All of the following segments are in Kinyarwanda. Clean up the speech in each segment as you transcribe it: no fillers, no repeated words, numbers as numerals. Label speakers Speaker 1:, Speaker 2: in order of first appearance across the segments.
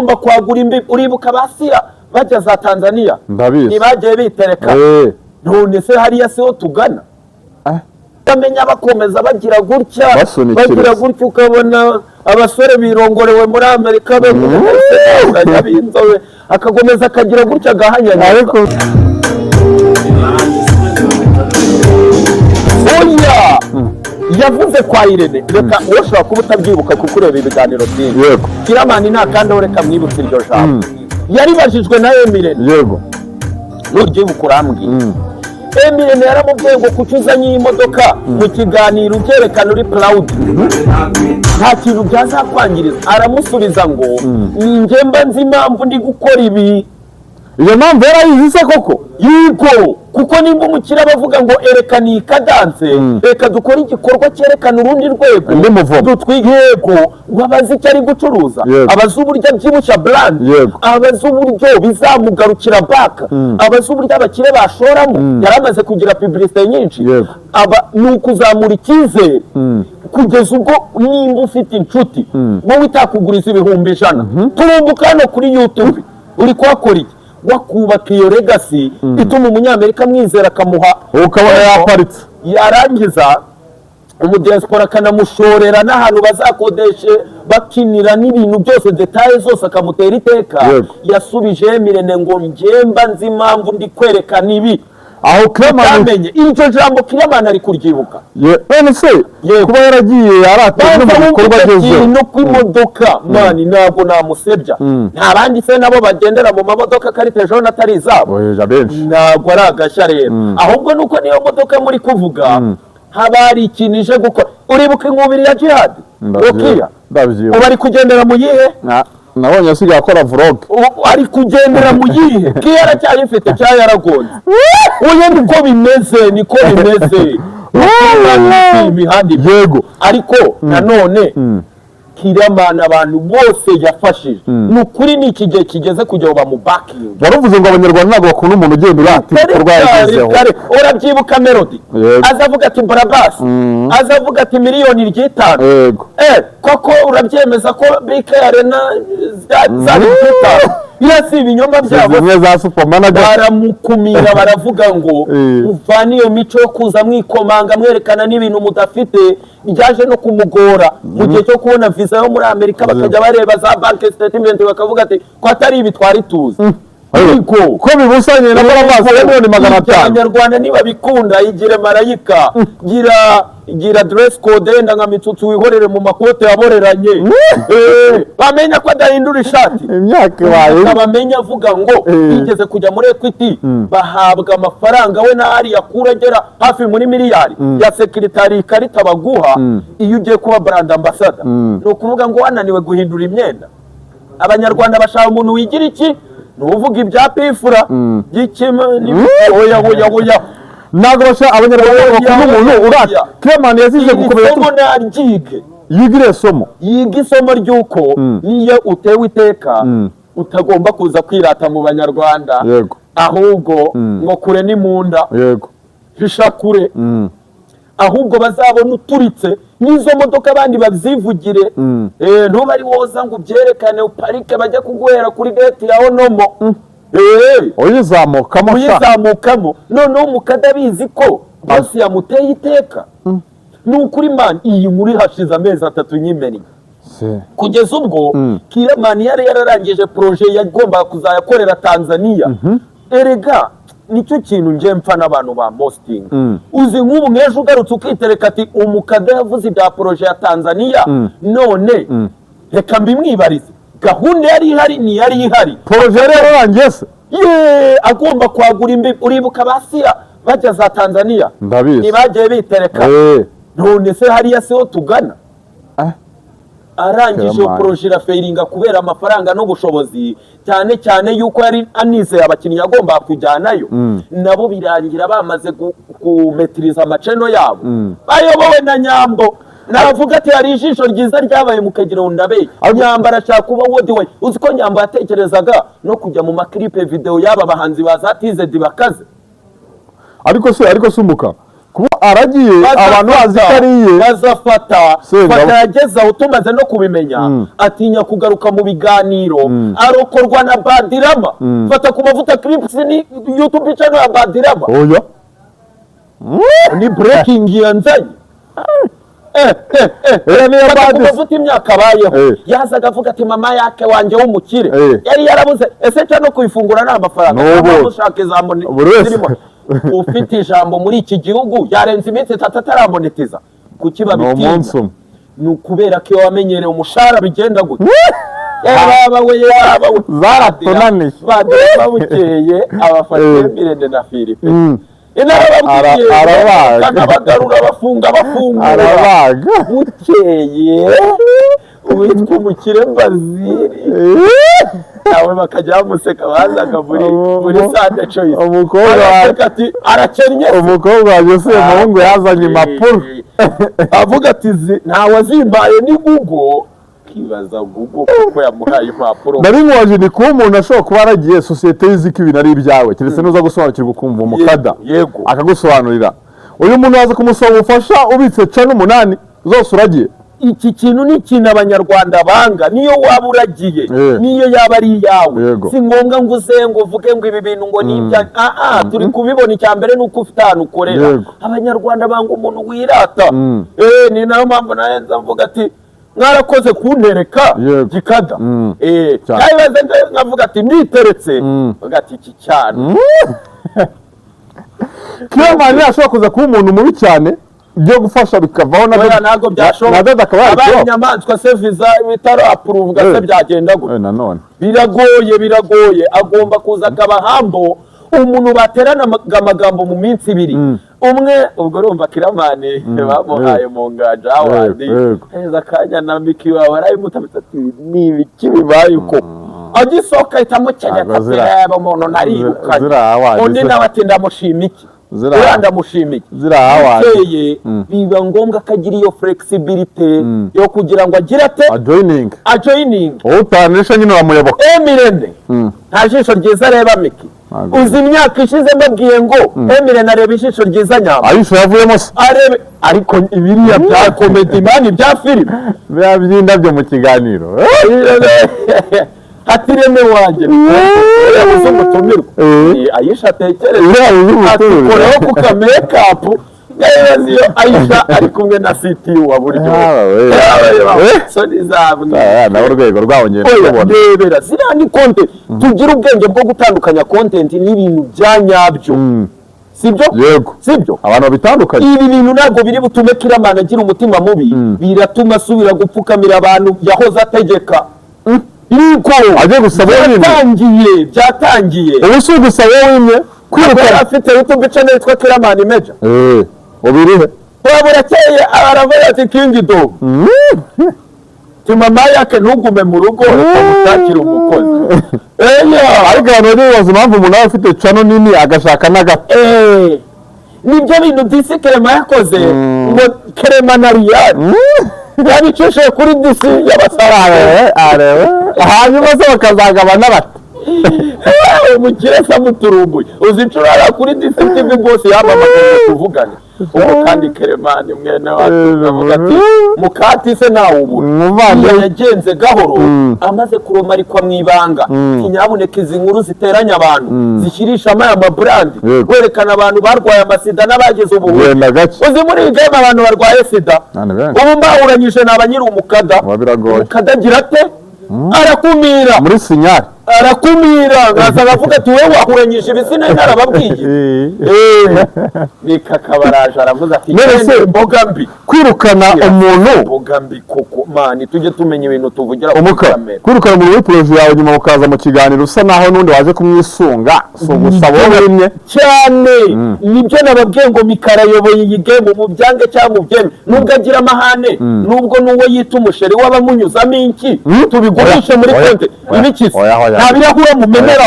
Speaker 1: agomba kwagura imbi uribuka basiya bajya za Tanzania nibagiye bitereka none se hariya se ho tugana bamenya bakomeza bagira gutya ukabona abasore birongorewe muri Amerika akagomeza akagira gutya gahanyanya ariko oya yavuze kwa Irene reka ushobora kuba utabyibuka kuko ureba ibiganiro byinshi yego Kiramani nta kandi ureka mwibutse iryo jambo yari bajijwe na Emirene yego n'uryibuka urambwiye Emirene yaramubwiye ngo kucuzanye imodoka mu kiganiro ukerekana uri proud nta kintu byazakwangiriza aramusubiza ngo ninjye mba nzi impamvu ndi gukora ibi iyo mpamvu yarayizi se koko yego kuko nimba umukira bavuga ngo erekana iyi kadanse reka dukora igikorwa cyerekana urundi rwego dutwigego ngo abazi icyo ari gucuruza abazi uburyo abyibushya brand abazi uburyo bizamugarukira baka abazi uburyo abakire bashoramo yaramaze kugira publicité nyinshi ni ukuzamura icyizere kugeza ubwo nimba ufite inshuti wowe itakuguriza ibihumbi 100 turumbuka hano kuri YouTube uri kuhakora iki wakubaka iyo legacy ituma umunyamerika mwizera akamuha ukabona yaparitse yarangiza umudiaspora kanamushorera n'ahantu bazakodeshe bakinira n'ibintu byose details zose akamutera iteka yasubije Emirene ngo njemba nzi impamvu ndi kwerekana ibi aho Kiramani icyo jambo Kiramani ari kuryibuka none se kuba yaragiye aratanze mu bikorwa byose no kwimodoka mani ntabwo namusebya ntabandi se nabo bagendera mu mamodoka karite jaune atari izabo ntabwo ari agashya rero ahubwo nuko niyo modoka muri kuvuga habari ikinije gukora uribuka inkubiri ya Jihad okiya ubari kugendera mu yihe nabonye asigaye akora vlog ari kugendera mu yihe kiyara cyayifite cyayaragonze uye niko bimeze imihanda yego ariko nanone Kiramani abantu bose yafashije nukuri ni ikigihe kigeze kujya mu backing baravuze ngo abanyarwanda ntabwo bakunda umuntu ugenda urati ibikorwa yagezeho urabyibuka Melody azavuga ati Barabas azavuga ati miliyoni 5 koko urabyemeza ko BK Arena zari 5 yasi ibinyoma byabo baramukumira baravuga ngo uvana iyo mico yo kuza mwikomanga mwerekana n'ibintu mudafite byaje no kumugora mu gihe cyo kubona visa yo muri Amerika bakajya bareba za bank statement bakavuga ati ko atari ibitwari tuzi ariko ko bibusanye na Barabas miliyoni 500 abanyarwanda niba bikunda igire marayika gira dress code enda nka mitsutsu wihorere mu makote yaboreranye bamenya ko adahindura ishati imyaka waye bamenya avuga ngo yigeze kujya muri Equity bahabwa amafaranga we na ari yakuragera hafi muri miliyari ya secretary karita baguha iyo ugiye kuba brand ambassador no kuvuga ngo wananiwe guhindura imyenda abanyarwanda bashaka umuntu wigira iki nuvuga ibya pifura gikima oya nago basha abanyarwanda bakunda umuntu urata Kiramani yazize gukubera somo naryige yigire somo yiga isomo ryuko niyo utewe iteka utagomba kuza kwirata mu banyarwanda ahubwo ngo kure ni munda hisha kure ahubwo bazabona uturitse nizo modoka abandi bazivugire ntuba ari woza ngo byerekane uparike bajya kuguhera kuri gate ya Onomo uyizamukamo noneho mukadabizi ko bose yamuteye iteka nukuri man iyi muri hashize amezi 3 nyimeni kugeza ubwo Kiramani yari yararangije projet yagomba kuzayakorera Tanzania erega nicyo kintu nje mpfa n'abantu ba Mosting uzi nk'ubu mweje ugarutse ukitereka ati umukada yavuze ibya projet ya Tanzania none reka mbimwibarize gahunda yari ihari ni yari ihari projet rero yangese agomba kwagura imbi uribuka basiya bajya za Tanzania nibagiye bitereka none se hariya se ho tugana arangije projet fairinga kubera amafaranga n'ubushobozi cyane yuko yari anizeye abakinnyi agomba kujyanayo nabo birangira bamaze kumetriza amaceno yabo bayobowe na Nyambo navuga ati hari ijisho ryiza ryabaye mukagira undabe Nyamba arashaka kuba worldwide uzi ko Nyamba yatekerezaga no kujya mu maklipe video yaba bahanzi bazatize dibakaze ariko se umuka kuba
Speaker 2: aragiye abantu bazi kariye
Speaker 1: bazafata yageza utumaze no kubimenya atinya kugaruka mu biganiro arokorwa na Badirama fata ku mavuta clips ni YouTube channel ya Badirama
Speaker 2: oya
Speaker 1: ni breaking yanzanye kuvuta imyaka abayeho yazaga avuga ati mama yake wanje w'umukire yari yarabuze ese cyane kuyifungura nta mafaranga ushaka ijambo zirimo ufite ijambo muri iki gihugu yarenze iminsi 3 ataramonetiza kuki babitinda ni ukubera ko iyo wamenyereye umushahara bigenda gute yaba we
Speaker 2: zaratonaniye
Speaker 1: babukeye abafashe Mirende na Philippe arabaga bafunga bukeye uwitwa umukire Bazili nawe bakajya bamuseka bazaga muri Sunday Choice
Speaker 2: umukobwa wa Jose Muhungu yazanye impapuro
Speaker 1: avuga ati ntawe azimbaye ni Google kibaza Google kuko yamuhaye impapuro
Speaker 2: nari mwaje ni ko umuntu ashobora kuba aragiye societe y'iziki ibintu ari ibyawe kiretse nuza gusobanukirwa ukumva umukada akagusobanurira uyu muntu waza kumusaba ubufasha ubitse cana 8 zose uragiye
Speaker 1: iki kintu ni ikintu abanyarwanda banga niyo waba uragiye niyo yaba ari yawe si ngombwa ngo uzengo uvuge ngo ibi bintu ngo ni ibya turi kubibona icyambere nuko ufite ahantu ukorera abanyarwanda banga umuntu wirata ni nayo mpamvu nayenza mvuga ati mwarakoze kuntereka gikada yayibaze nkavuga ati niteretse ugati iki cyane
Speaker 2: Clement ashobora kuza kuba umuntu mubi cyane byo gufasha bikavaho
Speaker 1: ntabwo byashoboka abanyamaswa service bitaro approve gase byagenda gute
Speaker 2: nanone
Speaker 1: biragoye agomba kuza akabahambo umuntu baterana amagambo mu minsi 2 umwe ubwo urumva Kiramani bamuhaye mu nganja awandi heza kanya na Miki wawe arayimutabita ni ibiki bibaye uko agisoka itamucyanya tapereba umuntu nariruka undi nawe ati ndamushimiki ndamushimiye zirahawanye biba ngombwa kagira iyo flexibility yo kugira ngo agira ate adjoining
Speaker 2: utanisha nyine wamuyoboka
Speaker 1: Mirende nta jisho ryiza reba Miki uzi imyaka ishize mbabwiye ngo Mirende areba ijisho ryiza nyama
Speaker 2: ayisho yavuyemo se
Speaker 1: arebe ariko ibiriya bya comedy man bya film
Speaker 2: by'indabyo mu kiganiro
Speaker 1: atireme wanje yabuze umutumirwa Aisha tekereza atikoreho ku makeup yaziyo Aisha ari kumwe na CTU wa buryo so nizabwe
Speaker 2: na urwego rwabonye
Speaker 1: ndebera zira ni content tugira ubwenge bwo gutandukanya content n'ibintu byanyabyo sibyo
Speaker 2: abantu bitandukanye
Speaker 1: ibi bintu ntabwo biri butume Kiramana agira umutima mubi biratuma asubira gupfukamira abantu yahoze ategeka Niko
Speaker 2: aje gusaba
Speaker 1: byatangiye
Speaker 2: ubu si gusaba wimye
Speaker 1: kwiruka afite YouTube channel yitwa Kiramani Major
Speaker 2: ubirihe
Speaker 1: baburakeye aravuga ati King Dog mama yake ntugume mu rugo utakira umukozi
Speaker 2: ariko abantu bazi impamvu umuntu afite channel nini agashaka n'agato
Speaker 1: nibyo bintu disi Clement yakoze ngo Clement na Riyad yabicishe kuri disi y'abasarare
Speaker 2: hanyuma se bakazagabana bati
Speaker 1: umukire samuturumbuye uzicurara kuri disi TV boss yamamaye tuvugane uko kandi Clement mwene wacu avuga ati mukati se nawe ubu yagenze gahoro amaze kuroma ariko mwibanga kinyaboneka izi nkuru ziteranya abantu zishyirisha ama brand werekana abantu barwaye amasida n'abagize ubuhuye uzi muri game abantu barwaye sida ubu mbahuranyije n'abanyiri umukada agira ate arakumira
Speaker 2: muri sinyari
Speaker 1: arakumira ngaza avuga ati wewe wahuranyije ibisina narababwiye nikakabaraje aravuze ati imboga mbi
Speaker 2: kwirukana umuntu
Speaker 1: imboga mbi koko mani tujye tumenya ibintu tuvugira
Speaker 2: ku kamera kwirukana umuntu muri projet yawe nyuma ukaza mu kiganiro usa naho nundi waje kumwisunga so gusaba wemye
Speaker 1: cyane nibyo nababwiye ngo Mikara yoboye iyi game mu byange cyangwa ubyeme nubwo agira amahane nubwo nuwo yita umusheri w'abamunyuzamo inki tubigurishe muri konte ibikisi ntabirahura mumenera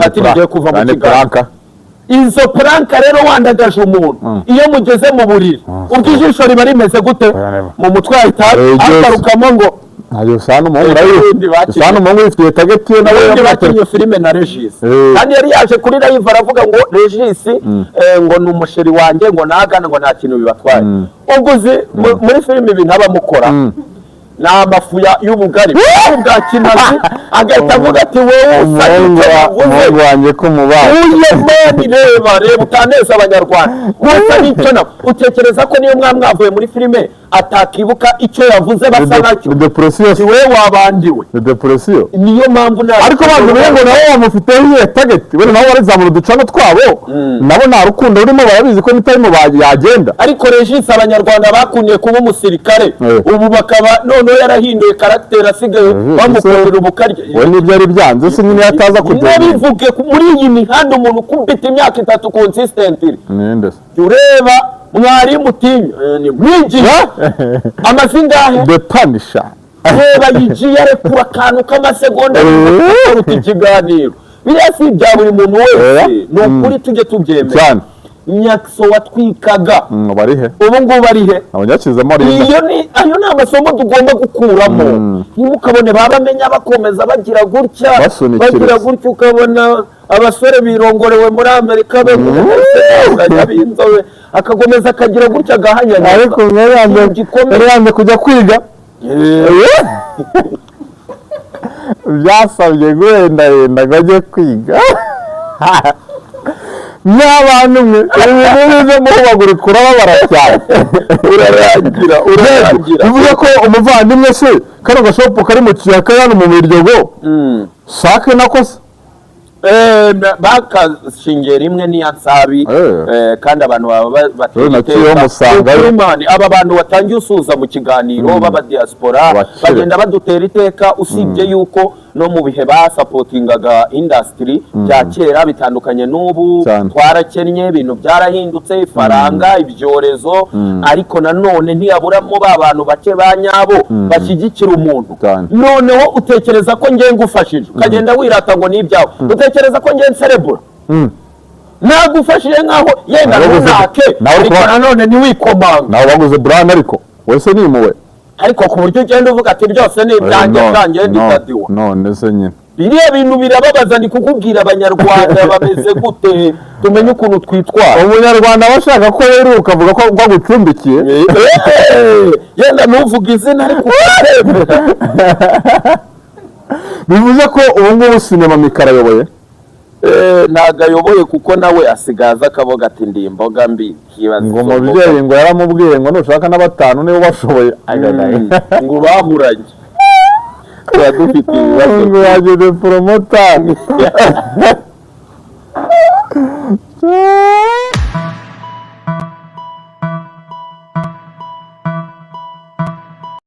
Speaker 1: ati bigiye kuva mu kiganiro izo pranka rero wandagaje umuntu iyo mugeze mu buriri ubwo ijisho riba rimeze gute mu mutwe ahita akarukamo ngo
Speaker 2: ayo sana umuntu yifitiye target ye
Speaker 1: nawe bakinye filime na Regis kandi yari yaje kuri live aravuga ngo Regis ngo ni umusheri wanjye ngo nagana ngo nta kintu bibatwaye uguze muri filime ibintu abamukora na amafuya y'ubugari bwa kinazi agahita avuga ati wowe
Speaker 2: umuhungu wanjye ko mubana
Speaker 1: uye mani reba utaneza abanyarwanda gusa nicyo na utekereza ko niyo mwavuye muri filime atakibuka icyo yavuze basa nacyo
Speaker 2: depression
Speaker 1: si wewe wabandiwe
Speaker 2: depression
Speaker 1: niyo mpamvu na
Speaker 2: ariko bantu ngo nabo bamufite hiye target we nabo barizamura ducano twabo nabo nta rukundo rurimo barabizi ko nitarimo yagenda
Speaker 1: ariko Regis abanyarwanda bakunye kuba umusirikare ubu bakaba none yarahinduye character asigaye bamukorera ubukarye
Speaker 2: we nibyo ari byanze se nyine yataza kujya
Speaker 1: bivuge muri iyi mihanda umuntu kubita imyaka 3 consistently
Speaker 2: nende
Speaker 1: ureba mwari mutinya ni mwinji amazingahe
Speaker 2: the punisher
Speaker 1: reba yigiye arekura akantu k'amasegonda uruta ikiganiro biriya si ibya buri muntu wese ni ukuri tujye tubyemera Nyakso watwikaga
Speaker 2: barihe
Speaker 1: ubu ngubu barihe
Speaker 2: abanyakizamo ari
Speaker 1: ayo ni amasomo tugomba gukuramo ntimukabone babamenya bakomeza bagira gutya ukabona abasore birongorewe muri Amerika b'inzobe akakomeza akagira gutya agahanyanya
Speaker 2: ariko mwere kujya kwiga byasabye guhenda ngo ajye kwiga n'abantu mwe ibintu muhubagura kurababara cyane
Speaker 1: urarangira
Speaker 2: bivuze ko umuvandimwe se kano gashopu kari mu kiyaka hano mu Biryogo sake nakoze
Speaker 1: bakashingiye rimwe niya nsabi kandi abantu baba
Speaker 2: bateye
Speaker 1: aba bantu watangiye usuza mu kiganiro baba diaspora bagenda badutera iteka usibye yuko no mu bihe basapotingaga industry bya kera bitandukanye n'ubu twarakennye ibintu byarahindutse ifaranga ibyorezo ariko nanone ntiyaburamo ba bantu bake banyabo bashyigikira umuntu noneho utekereza ko ngiye ngufashije ukagenda wirata ngo n'ibyawe utekereza ko ngiye nserebura nagufashije nkaho yenda runake ariko nanone ntiwikomanga
Speaker 2: nawe waguze brand ariko wese ni muwe
Speaker 1: ariko ku buryo ugenda uvuga ati byose ni ibyanjye kandi nditadiwa
Speaker 2: none se nyine
Speaker 1: biriya bintu birababaza ni kukubwira abanyarwanda bameze gute tumenye ukuntu twitwara
Speaker 2: umunyarwanda bashaka ko rero ukavuga ko bagucumbikiye
Speaker 1: yenda ntuvuga izina ariko
Speaker 2: bivuze ko ubu ngubu sinema mikarayoboye
Speaker 1: ntago ayoboye kuko nawe asigaza akavuga ati ndi imboga mbi
Speaker 2: ngo umubyeyi ngo yaramubwiye ngo nushaka n'abatanu nibo bashoboye
Speaker 1: ngo bahuranye tuba dufite ibibazo
Speaker 2: ngo yageze poromota